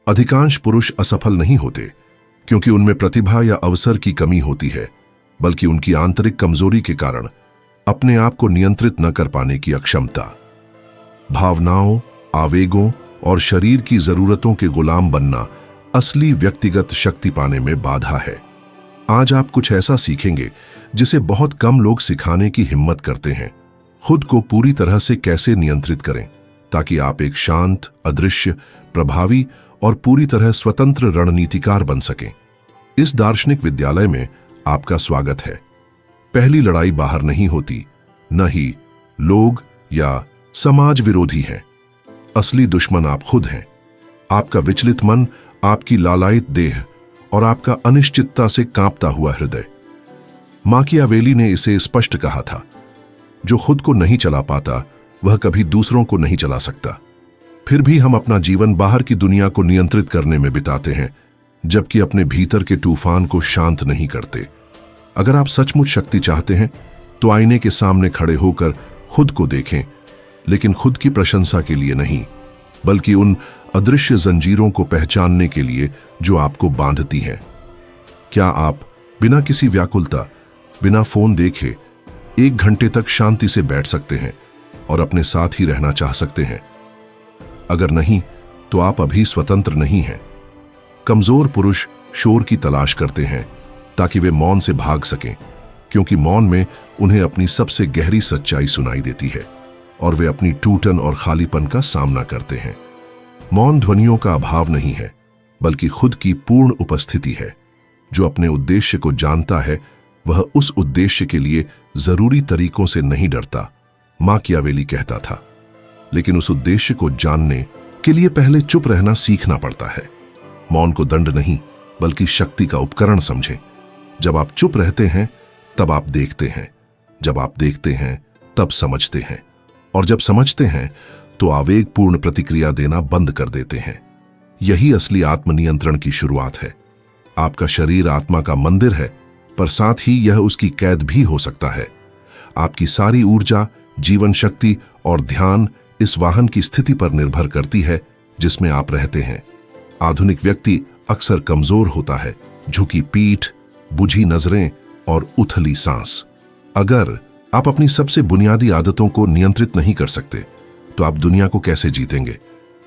अधिकांश पुरुष असफल नहीं होते क्योंकि उनमें प्रतिभा या अवसर की कमी होती है, बल्कि उनकी आंतरिक कमजोरी के कारण अपने आप को नियंत्रित न कर पाने की अक्षमता। भावनाओं, आवेगों और शरीर की जरूरतों के गुलाम बनना असली व्यक्तिगत शक्ति पाने में बाधा है। आज आप कुछ ऐसा सीखेंगे जिसे बहुत कम लोग सिखाने की हिम्मत करते हैं। खुद को पूरी तरह से कैसे नियंत्रित करें ताकि आप एक शांत, अदृश्य, प्रभावी और पूरी तरह स्वतंत्र रणनीतिकार बन सकें। इस दार्शनिक विद्यालय में आपका स्वागत है। पहली लड़ाई बाहर नहीं होती, न ही लोग या समाज विरोधी हैं। असली दुश्मन आप खुद हैं। आपका विचलित मन, आपकी लालायित देह और आपका अनिश्चितता से कांपता हुआ हृदय। माकियावेली ने इसे स्पष्ट कहा था, जो खुद को नहीं चला पाता वह कभी दूसरों को नहीं चला सकता। फिर भी हम अपना जीवन बाहर की दुनिया को नियंत्रित करने में बिताते हैं, जबकि अपने भीतर के तूफान को शांत नहीं करते। अगर आप सचमुच शक्ति चाहते हैं तो आईने के सामने खड़े होकर खुद को देखें, लेकिन खुद की प्रशंसा के लिए नहीं, बल्कि उन अदृश्य जंजीरों को पहचानने के लिए जो आपको बांधती हैं। क्या आप बिना किसी व्याकुलता, बिना फोन देखे 1 घंटे तक शांति से बैठ सकते हैं और अपने साथ ही रहना चाह सकते हैं? अगर नहीं, तो आप अभी स्वतंत्र नहीं हैं। कमजोर पुरुष शोर की तलाश करते हैं ताकि वे मौन से भाग सकें, क्योंकि मौन में उन्हें अपनी सबसे गहरी सच्चाई सुनाई देती है और वे अपनी टूटन और खालीपन का सामना करते हैं। मौन ध्वनियों का अभाव नहीं है, बल्कि खुद की पूर्ण उपस्थिति है। जो अपने उद्देश्य को जानता है वह उस उद्देश्य के लिए जरूरी तरीकों से नहीं डरता, माकियावेली कहता था। लेकिन उस उद्देश्य को जानने के लिए पहले चुप रहना सीखना पड़ता है। मौन को दंड नहीं, बल्कि शक्ति का उपकरण समझें। जब आप चुप रहते हैं तब आप देखते हैं, जब आप देखते हैं तब समझते हैं, और जब समझते हैं तो आवेगपूर्ण प्रतिक्रिया देना बंद कर देते हैं। यही असली आत्मनियंत्रण की शुरुआत है। आपका शरीर आत्मा का मंदिर है, पर साथ ही यह उसकी कैद भी हो सकता है। आपकी सारी ऊर्जा, जीवन शक्ति और ध्यान इस वाहन की स्थिति पर निर्भर करती है जिसमें आप रहते हैं। आधुनिक व्यक्ति अक्सर कमजोर होता है, झुकी पीठ, बुझी नजरें और उथली सांस। अगर आप अपनी सबसे बुनियादी आदतों को नियंत्रित नहीं कर सकते तो आप दुनिया को कैसे जीतेंगे?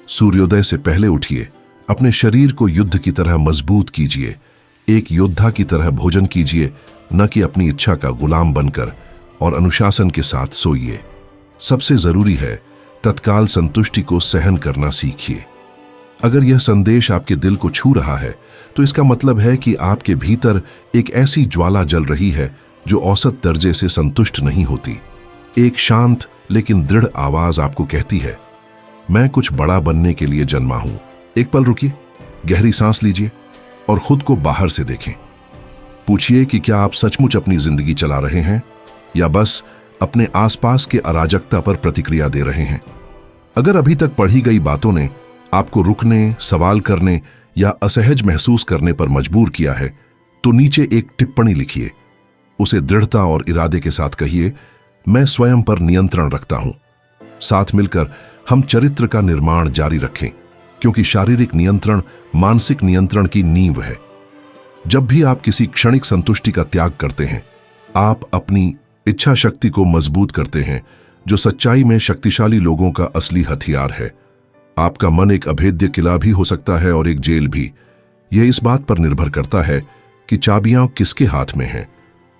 सूर्योदय से पहले उठिए, अपने शरीर को युद्ध की तरह मजबूत कीजिए। एक योद्धा की तरह भोजन कीजिए, न कि अपनी इच्छा का गुलाम बनकर, और अनुशासन के साथ सोइए। सबसे जरूरी है, तत्काल संतुष्टि को सहन करना सीखिए। अगर यह संदेश आपके दिल को छू रहा है तो इसका मतलब है कि आपके भीतर एक ऐसी ज्वाला जल रही है जो औसत दर्जे से संतुष्ट नहीं होती। एक शांत लेकिन दृढ़ आवाज आपको कहती है, मैं कुछ बड़ा बनने के लिए जन्मा हूं। एक पल रुकिए, गहरी सांस लीजिए और खुद को बाहर से देखें। पूछिए कि क्या आप सचमुच अपनी जिंदगी चला रहे हैं या बस अपने आसपास के अराजकता पर प्रतिक्रिया दे रहे हैं। अगर अभी तक पढ़ी गई बातों ने आपको रुकने, सवाल करने या असहज महसूस करने पर मजबूर किया है तो नीचे एक टिप्पणी लिखिए। उसे दृढ़ता और इरादे के साथ कहिए, मैं स्वयं पर नियंत्रण रखता हूं। साथ मिलकर हम चरित्र का निर्माण जारी रखें, क्योंकि शारीरिक नियंत्रण मानसिक नियंत्रण की नींव है। जब भी आप किसी क्षणिक संतुष्टि का त्याग करते हैं, आप अपनी इच्छा शक्ति को मजबूत करते हैं, जो सच्चाई में शक्तिशाली लोगों का असली हथियार है। आपका मन एक अभेद्य किला भी हो सकता है और एक जेल भी। यह इस बात पर निर्भर करता है कि चाबियां किसके हाथ में हैं।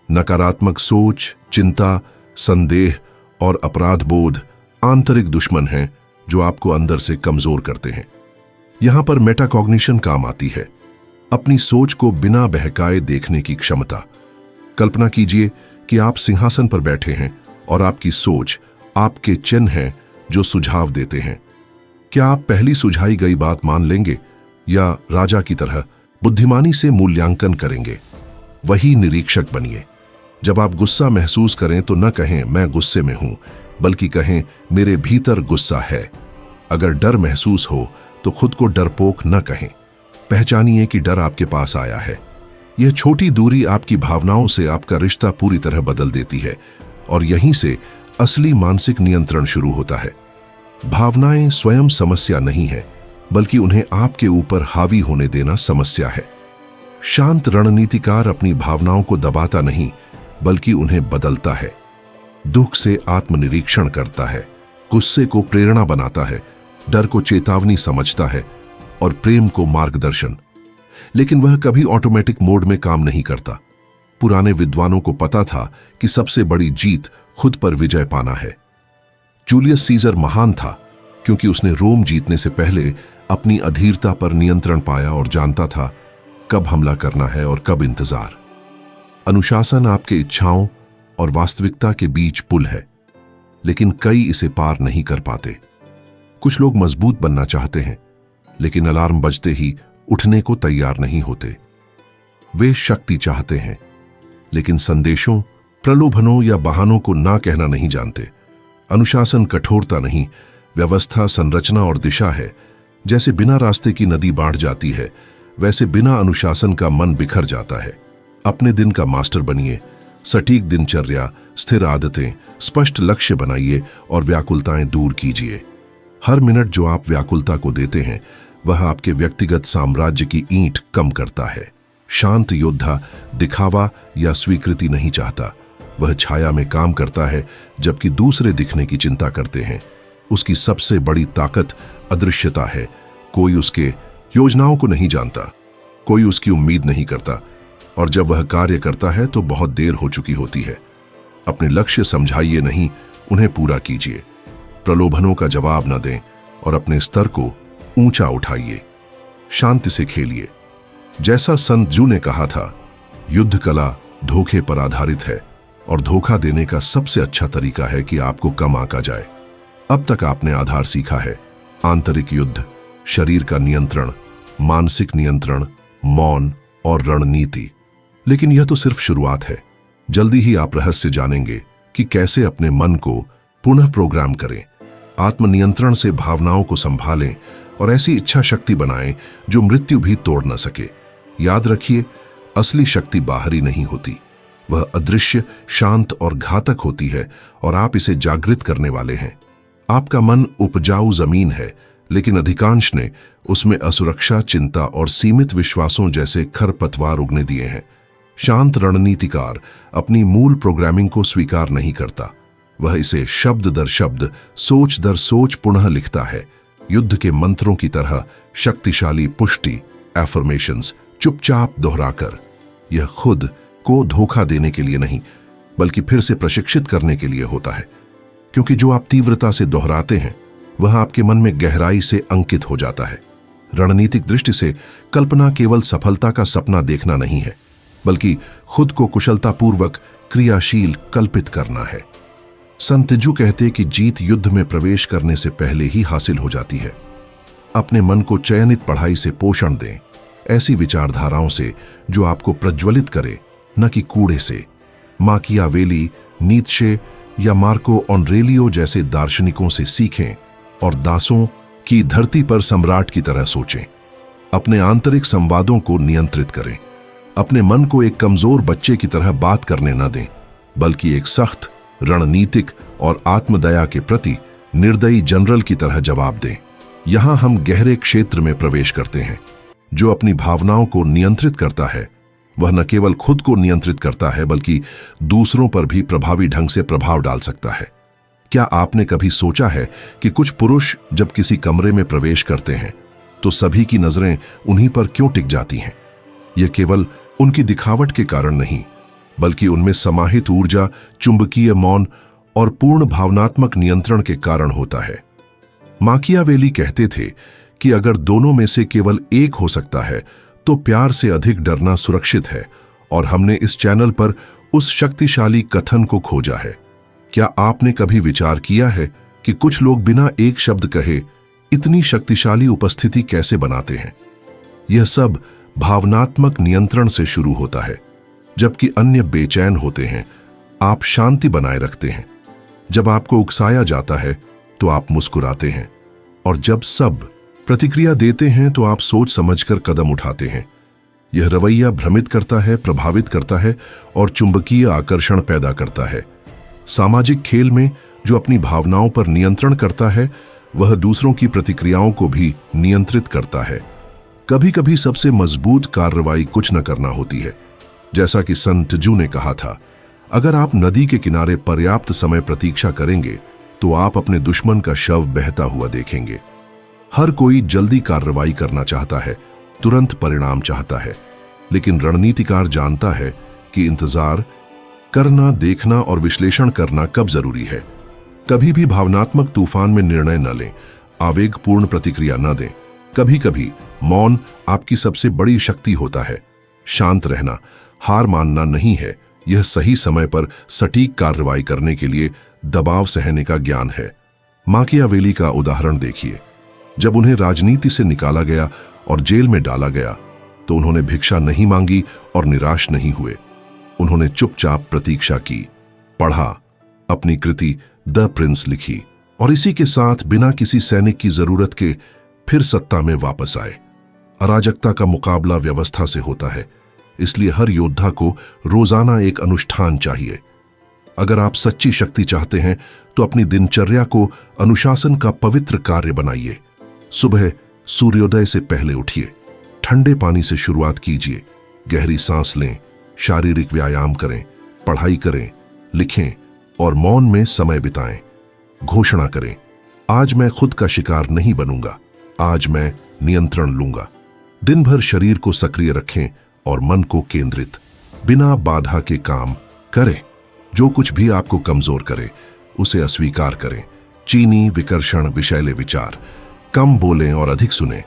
नकारात्मक सोच, चिंता, संदेह और अपराध बोध आंतरिक दुश्मन हैं जो आपको अंदर से कमजोर करते हैं। यहां पर मेटाकॉग्निशन काम आती है, अपनी सोच को बिना बहकाए देखने की क्षमता। कल्पना कीजिए कि आप सिंहासन पर बैठे हैं और आपकी सोच आपके चिन्ह हैं जो सुझाव देते हैं। क्या आप पहली सुझाई गई बात मान लेंगे या राजा की तरह बुद्धिमानी से मूल्यांकन करेंगे? वही निरीक्षक बनिए। जब आप गुस्सा महसूस करें तो न कहें मैं गुस्से में हूं, बल्कि कहें मेरे भीतर गुस्सा है। अगर डर महसूस हो तो खुद को डरपोक न कहें, पहचानिए कि डर आपके पास आया है। यह छोटी दूरी आपकी भावनाओं से आपका रिश्ता पूरी तरह बदल देती है और यहीं से असली मानसिक नियंत्रण शुरू होता है। भावनाएं स्वयं समस्या नहीं है, बल्कि उन्हें आपके ऊपर हावी होने देना समस्या है। शांत रणनीतिकार अपनी भावनाओं को दबाता नहीं, बल्कि उन्हें बदलता है। दुख से आत्मनिरीक्षण करता है, गुस्से को प्रेरणा बनाता है, डर को चेतावनी समझता है और प्रेम को मार्गदर्शन। लेकिन वह कभी ऑटोमेटिक मोड में काम नहीं करता। पुराने विद्वानों को पता था कि सबसे बड़ी जीत खुद पर विजय पाना है। जूलियस सीजर महान था क्योंकि उसने रोम जीतने से पहले अपनी अधीरता पर नियंत्रण पाया और जानता था कब हमला करना है और कब इंतजार। अनुशासन आपके इच्छाओं और वास्तविकता के बीच पुल है, लेकिन कई इसे पार नहीं कर पाते। कुछ लोग मजबूत बनना चाहते हैं, लेकिन अलार्म बजते ही उठने को तैयार नहीं होते। वे शक्ति चाहते हैं, लेकिन संदेशों, प्रलोभनों या बहानों को ना कहना नहीं जानते। अनुशासन कठोरता नहीं, व्यवस्था, संरचना और दिशा है। जैसे बिना रास्ते की नदी बाढ़ जाती है, वैसे बिना अनुशासन का मन बिखर जाता है। अपने दिन का मास्टर बनिए, सटीक दिनचर्या, स्थिर आदतें, स्पष्ट लक्ष्य बनाइए और व्याकुलताएं दूर कीजिए। हर मिनट जो आप व्याकुलता को देते हैं, वह आपके व्यक्तिगत साम्राज्य की ईंट कम करता है। शांत योद्धा दिखावा या स्वीकृति नहीं चाहता। वह छाया में काम करता है, जबकि दूसरे दिखने की चिंता करते हैं। उसकी सबसे बड़ी ताकत अदृश्यता है। कोई उसके योजनाओं को नहीं जानता, कोई उसकी उम्मीद नहीं करता, और जब वह कार्य करता है तो बहुत देर हो चुकी होती है। अपने लक्ष्य समझाइए नहीं, उन्हें पूरा कीजिए। प्रलोभनों का जवाब न दें और अपने स्तर को ऊंचा उठाइए। शांति से खेलिए। जैसा संत जू ने कहा था, युद्ध कला धोखे पर आधारित है और धोखा देने का सबसे अच्छा तरीका है कि आपको कम आंका जाए। अब तक आपने आधार सीखा है: आंतरिक युद्ध, शरीर का नियंत्रण, मानसिक नियंत्रण, मौन और रणनीति। लेकिन यह तो सिर्फ शुरुआत है। जल्दी ही आप रहस्य जानेंगे कि कैसे अपने मन को पुनः प्रोग्राम करें, आत्मनियंत्रण से भावनाओं को संभालें और ऐसी इच्छा शक्ति बनाएं जो मृत्यु भी तोड़ न सके। याद रखिए, असली शक्ति बाहरी नहीं होती, वह अदृश्य, शांत और घातक होती है, और आप इसे जागृत करने वाले हैं। आपका मन उपजाऊ जमीन है, लेकिन अधिकांश ने उसमें असुरक्षा, चिंता और सीमित विश्वासों जैसे खरपतवार उगने दिए हैं। शांत रणनीतिकार अपनी मूल प्रोग्रामिंग को स्वीकार नहीं करता। वह इसे शब्द दर शब्द, सोच दर सोच पुनः लिखता है। युद्ध के मंत्रों की तरह शक्तिशाली पुष्टि, एफर्मेशंस, चुपचाप दोहराकर। यह खुद को धोखा देने के लिए नहीं, बल्कि फिर से प्रशिक्षित करने के लिए होता है। क्योंकि जो आप तीव्रता से दोहराते हैं, वह आपके मन में गहराई से अंकित हो जाता है। रणनीतिक दृष्टि से कल्पना केवल सफलता का सपना देखना नहीं है, बल्कि खुद को कुशलतापूर्वक क्रियाशील कल्पित करना है। संत जू कहते कि जीत युद्ध में प्रवेश करने से पहले ही हासिल हो जाती है। अपने मन को चयनित पढ़ाई से पोषण दें, ऐसी विचारधाराओं से जो आपको प्रज्वलित करे, न कि कूड़े से। माकियावेली, नीत्शे या मार्को ऑनरेलियो जैसे दार्शनिकों से सीखें और दासों की धरती पर सम्राट की तरह सोचें। अपने आंतरिक संवादों को नियंत्रित करें। अपने मन को एक कमजोर बच्चे की तरह बात करने न दें, बल्कि एक सख्त, रणनीतिक और आत्मदया के प्रति निर्दयी जनरल की तरह जवाब दें। यहां हम गहरे क्षेत्र में प्रवेश करते हैं। जो अपनी भावनाओं को नियंत्रित करता है, वह न केवल खुद को नियंत्रित करता है, बल्कि दूसरों पर भी प्रभावी ढंग से प्रभाव डाल सकता है। क्या आपने कभी सोचा है कि कुछ पुरुष जब किसी कमरे में प्रवेश करते हैं, तो सभी की नजरें उन्हीं पर क्यों टिक जाती हैं? यह केवल उनकी दिखावट के कारण नहीं, बल्कि उनमें समाहित ऊर्जा, चुंबकीय मौन और पूर्ण भावनात्मक नियंत्रण के कारण होता है। माकियावेली कहते थे कि अगर दोनों में से केवल एक हो सकता है, तो प्यार से अधिक डरना सुरक्षित है, और हमने इस चैनल पर उस शक्तिशाली कथन को खोजा है। क्या आपने कभी विचार किया है कि कुछ लोग बिना एक शब्द कहे इतनी शक्तिशाली उपस्थिति कैसे बनाते हैं? यह सब भावनात्मक नियंत्रण से शुरू होता है। जबकि अन्य बेचैन होते हैं, आप शांति बनाए रखते हैं। जब आपको उकसाया जाता है, तो आप मुस्कुराते हैं, और जब सब प्रतिक्रिया देते हैं, तो आप सोच समझकर कदम उठाते हैं। यह रवैया भ्रमित करता है, प्रभावित करता है और चुंबकीय आकर्षण पैदा करता है। सामाजिक खेल में जो अपनी भावनाओं पर नियंत्रण करता है, वह दूसरों की प्रतिक्रियाओं को भी नियंत्रित करता है। कभी कभी सबसे मजबूत कार्रवाई कुछ न करना होती है। जैसा कि संत जू ने कहा था, अगर आप नदी के किनारे पर्याप्त समय प्रतीक्षा करेंगे तो आप अपने दुश्मन का शव बहता हुआ देखेंगे। हर कोई जल्दी कार्रवाई करना चाहता है, तुरंत परिणाम चाहता है, लेकिन रणनीतिकार जानता है कि इंतजार करना, देखना और विश्लेषण करना कब जरूरी है। कभी भी भावनात्मक तूफान में निर्णय न लें, आवेगपूर्ण प्रतिक्रिया न दें। कभी कभी मौन आपकी सबसे बड़ी शक्ति होता है। शांत रहना हार मानना नहीं है, यह सही समय पर सटीक कार्रवाई करने के लिए दबाव सहने का ज्ञान है। माकियावेली का उदाहरण देखिए। जब उन्हें राजनीति से निकाला गया और जेल में डाला गया तो उन्होंने भिक्षा नहीं मांगी और निराश नहीं हुए। उन्होंने चुपचाप प्रतीक्षा की, पढ़ा, अपनी कृति द प्रिंस लिखी और इसी के साथ बिना किसी सैनिक की जरूरत के फिर सत्ता में वापस आए। अराजकता का मुकाबला व्यवस्था से होता है, इसलिए हर योद्धा को रोजाना एक अनुष्ठान चाहिए। अगर आप सच्ची शक्ति चाहते हैं तो अपनी दिनचर्या को अनुशासन का पवित्र कार्य बनाइए। सुबह सूर्योदय से पहले उठिए, ठंडे पानी से शुरुआत कीजिए, गहरी सांस लें, शारीरिक व्यायाम करें, पढ़ाई करें, लिखें और मौन में समय बिताएं। घोषणा करें, आज मैं खुद का शिकार नहीं बनूंगा, आज मैं नियंत्रण लूंगा। दिन भर शरीर को सक्रिय रखें और मन को केंद्रित, बिना बाधा के काम करें। जो कुछ भी आपको कमजोर करे उसे अस्वीकार करें। चीनी, विकर्षण, विषैले विचार, कम बोलें और अधिक सुने।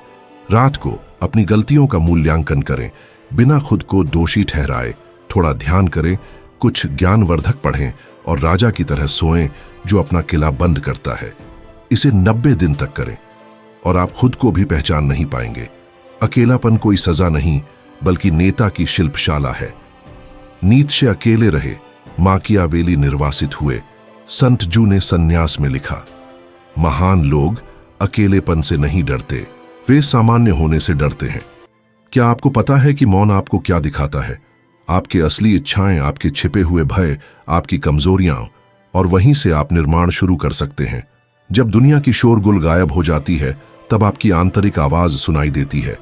रात को अपनी गलतियों का मूल्यांकन करें, बिना खुद को दोषी ठहराए। थोड़ा ध्यान करें, कुछ ज्ञानवर्धक पढ़ें और राजा की तरह सोएं जो अपना किला बंद करता है। इसे 90 दिन तक करें और आप खुद को भी पहचान नहीं पाएंगे। अकेलापन कोई सजा नहीं बल्कि नेता की शिल्पशाला है। नीत्शे अकेले रहे, माकियावेली निर्वासित हुए। संत जू ने संन्यास में लिखा, महान लोग अकेलेपन से नहीं डरते, वे सामान्य होने से डरते हैं। क्या आपको पता है कि मौन आपको क्या दिखाता है? आपकी असली इच्छाएं, आपके छिपे हुए भय, आपकी कमजोरियां, और वहीं से आप निर्माण शुरू कर सकते हैं। जब दुनिया की शोरगुल गायब हो जाती है तब आपकी आंतरिक आवाज सुनाई देती है।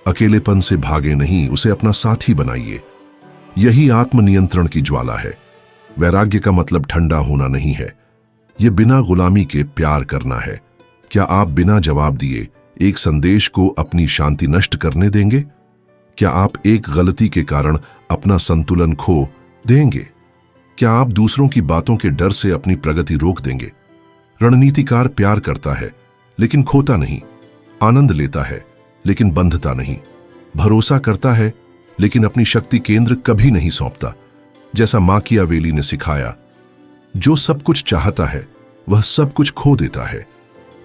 अकेलेपन से भागे नहीं, उसे अपना साथी बनाइए। यही आत्मनियंत्रण की ज्वाला है। वैराग्य का मतलब ठंडा होना नहीं है, यह बिना गुलामी के प्यार करना है। क्या आप बिना जवाब दिए एक संदेश को अपनी शांति नष्ट करने देंगे? क्या आप एक गलती के कारण अपना संतुलन खो देंगे? क्या आप दूसरों की बातों के डर से अपनी प्रगति रोक देंगे? रणनीतिकार प्यार करता है लेकिन खोता नहीं, आनंद लेता है लेकिन बंधता नहीं, भरोसा करता है लेकिन अपनी शक्ति केंद्र कभी नहीं सौंपता। जैसा माकियावेली ने सिखाया, जो सब कुछ चाहता है वह सब कुछ खो देता है,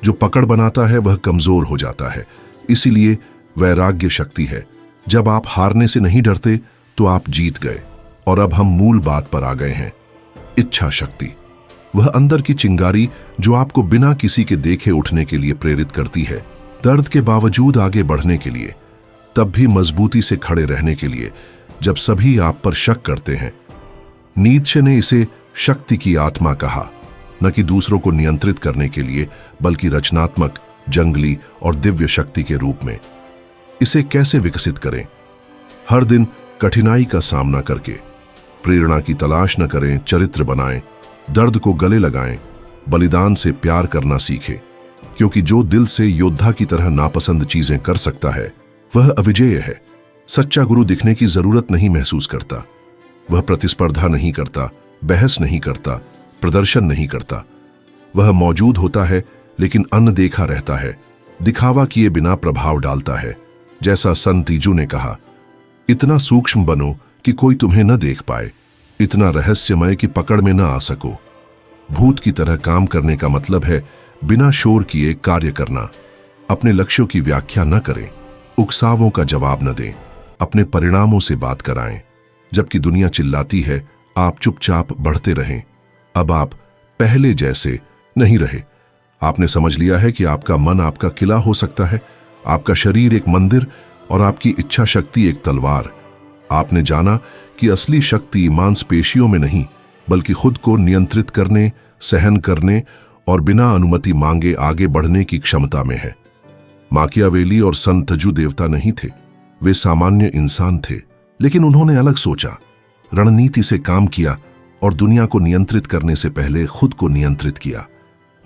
जो पकड़ बनाता है वह कमजोर हो जाता है। इसीलिए वैराग्य शक्ति है। जब आप हारने से नहीं डरते तो आप जीत गए। और अब हम मूल बात पर आ गए हैं, इच्छा शक्ति। वह अंदर की चिंगारी जो आपको बिना किसी के देखे उठने के लिए प्रेरित करती है, दर्द के बावजूद आगे बढ़ने के लिए, तब भी मजबूती से खड़े रहने के लिए जब सभी आप पर शक करते हैं। नीत्शे ने इसे शक्ति की आत्मा कहा, न कि दूसरों को नियंत्रित करने के लिए बल्कि रचनात्मक, जंगली और दिव्य शक्ति के रूप में। इसे कैसे विकसित करें? हर दिन कठिनाई का सामना करके। प्रेरणा की तलाश न करें, चरित्र बनाएं, दर्द को गले लगाएं, बलिदान से प्यार करना सीखें। क्योंकि जो दिल से योद्धा की तरह नापसंद चीजें कर सकता है वह अविजेय है। सच्चा गुरु दिखने की जरूरत नहीं महसूस करता। वह प्रतिस्पर्धा नहीं करता, बहस नहीं करता, प्रदर्शन नहीं करता। वह मौजूद होता है लेकिन अनदेखा रहता है, दिखावा किए बिना प्रभाव डालता है। जैसा संत तीजू ने कहा, इतना सूक्ष्म बनो कि कोई तुम्हें न देख पाए, इतना रहस्यमय कि पकड़ में न आ सको। भूत की तरह काम करने का मतलब है बिना शोर किए कार्य करना। अपने लक्ष्यों की व्याख्या न करें, उकसावों का जवाब न दें, अपने परिणामों से बात कराएं। जबकि दुनिया चिल्लाती है, आप चुपचाप बढ़ते रहें। अब आप पहले जैसे नहीं रहे। आपने समझ लिया है कि आपका मन आपका किला हो सकता है, आपका शरीर एक मंदिर और आपकी इच्छा शक्ति एक तलवार। आपने जाना कि असली शक्ति मांसपेशियों में नहीं बल्कि खुद को नियंत्रित करने, सहन करने और बिना अनुमति मांगे आगे बढ़ने की क्षमता में है। माकियावेली और सन त्जू देवता नहीं थे, वे सामान्य इंसान थे, लेकिन उन्होंने अलग सोचा, रणनीति से काम किया और दुनिया को नियंत्रित करने से पहले खुद को नियंत्रित किया।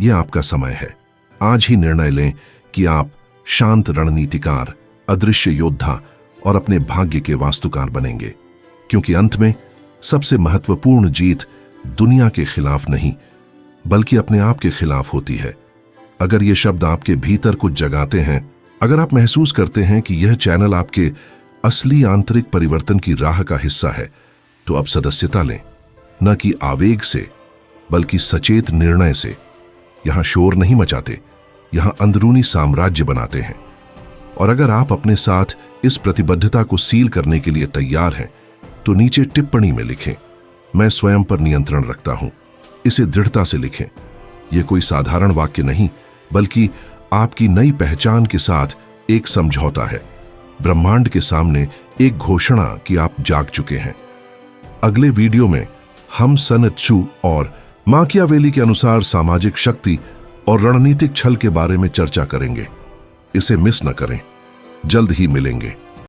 यह आपका समय है। आज ही निर्णय लें कि आप शांत रणनीतिकार, अदृश्य योद्धा और अपने भाग्य के वास्तुकार बनेंगे, क्योंकि अंत में सबसे महत्वपूर्ण जीत दुनिया के खिलाफ नहीं बल्कि अपने आप के खिलाफ होती है। अगर ये शब्द आपके भीतर कुछ जगाते हैं, अगर आप महसूस करते हैं कि यह चैनल आपके असली आंतरिक परिवर्तन की राह का हिस्सा है, तो अब सदस्यता लें, न कि आवेग से बल्कि सचेत निर्णय से। यहां शोर नहीं मचाते, यहां अंदरूनी साम्राज्य बनाते हैं। और अगर आप अपने साथ इस प्रतिबद्धता को सील करने के लिए तैयार हैं, तो नीचे टिप्पणी में लिखें, मैं स्वयं पर नियंत्रण रखता हूं। इसे दृढ़ता से लिखें। यह कोई साधारण वाक्य नहीं, बल्कि आपकी नई पहचान के साथ एक समझौता है, ब्रह्मांड के सामने एक घोषणा कि आप जाग चुके हैं। अगले वीडियो में हम सन त्जू और माकियावेली के अनुसार सामाजिक शक्ति और रणनीतिक छल के बारे में चर्चा करेंगे। इसे मिस न करें। जल्द ही मिलेंगे।